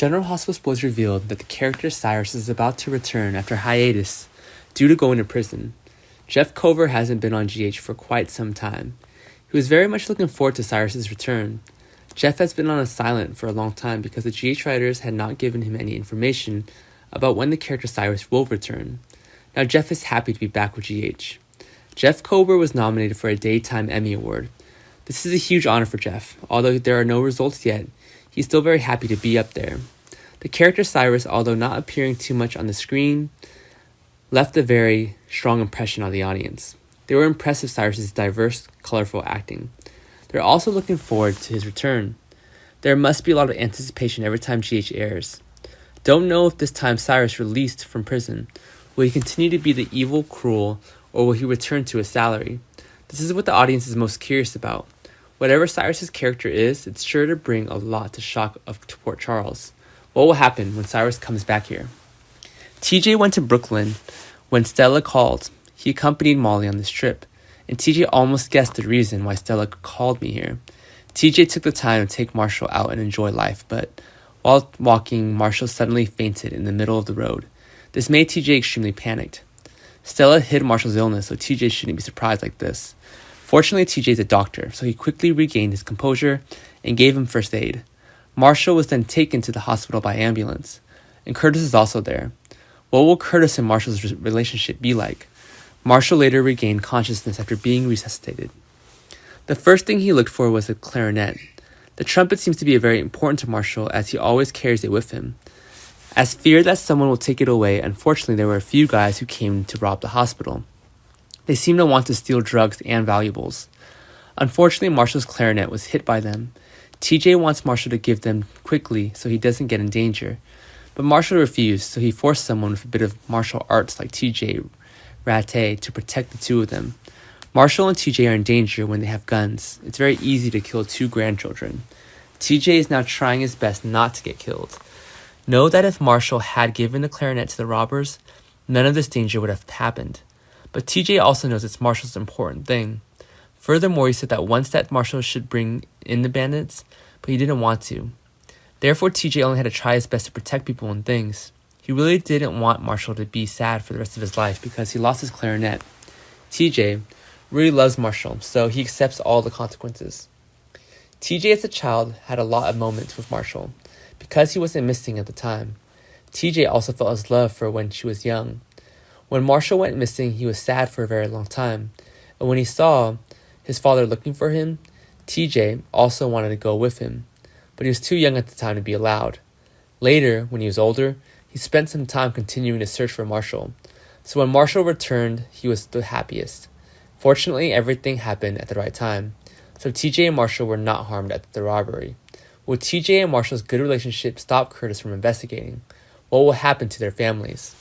General Hospital was revealed that the character Cyrus is about to return after hiatus due to going to prison. Jeff Cover hasn't been on GH for quite some time. He was very much looking forward to Cyrus's return. Jeff has been on a silent for a long time because the GH writers had not given him any information about when the character Cyrus will return. Now Jeff is happy to be back with GH. Jeff Kober was nominated for a Daytime Emmy Award. This is a huge honor for Jeff. Although there are no results yet, he's still very happy to be up there. The character Cyrus, although not appearing too much on the screen, left a very strong impression on the audience. They were impressed with Cyrus's diverse, colorful acting. They're also looking forward to his return. There must be a lot of anticipation every time GH airs. Don't know if this time Cyrus released from prison, will he continue to be the evil, cruel, or will he return to his salary? This is what the audience is most curious about. Whatever Cyrus's character is, it's sure to bring a lot to shock to Port Charles. What will happen when Cyrus comes back here? TJ went to Brooklyn when Stella called. He accompanied Molly on this trip, and TJ almost guessed the reason why Stella called me here. TJ took the time to take Marshall out and enjoy life, but while walking, Marshall suddenly fainted in the middle of the road. This made TJ extremely panicked. Stella hid Marshall's illness, so TJ shouldn't be surprised like this. Fortunately, TJ is a doctor, so he quickly regained his composure and gave him first aid. Marshall was then taken to the hospital by ambulance, and Curtis is also there. What will Curtis and Marshall's relationship be like? Marshall later regained consciousness after being resuscitated. The first thing he looked for was a clarinet. The trumpet seems to be very important to Marshall as he always carries it with him. As feared that someone will take it away, unfortunately there were a few guys who came to rob the hospital. They seemed to want to steal drugs and valuables. Unfortunately, Marshall's clarinet was hit by them. TJ wants Marshall to give them quickly so he doesn't get in danger. But Marshall refused, so he forced someone with a bit of martial arts like TJ Rattay to protect the two of them. Marshall and TJ are in danger when they have guns. It's very easy to kill two grandchildren. TJ is now trying his best not to get killed. Know that if Marshall had given the clarinet to the robbers, none of this danger would have happened. But TJ also knows it's Marshall's important thing. Furthermore, he said that once that Marshall should bring in the bandits, but he didn't want to. Therefore, TJ only had to try his best to protect people and things. He really didn't want Marshall to be sad for the rest of his life because he lost his clarinet. TJ really loves Marshall, so he accepts all the consequences. TJ as a child had a lot of moments with Marshall because he wasn't missing at the time. TJ also felt his love for when she was young. When Marshall went missing, he was sad for a very long time, and when he saw his father looking for him, TJ also wanted to go with him, but he was too young at the time to be allowed. Later, when he was older, he spent some time continuing to search for Marshall, so when Marshall returned, he was the happiest. Fortunately, everything happened at the right time, so TJ and Marshall were not harmed at the robbery. Will TJ and Marshall's good relationship stop Curtis from investigating? What will happen to their families?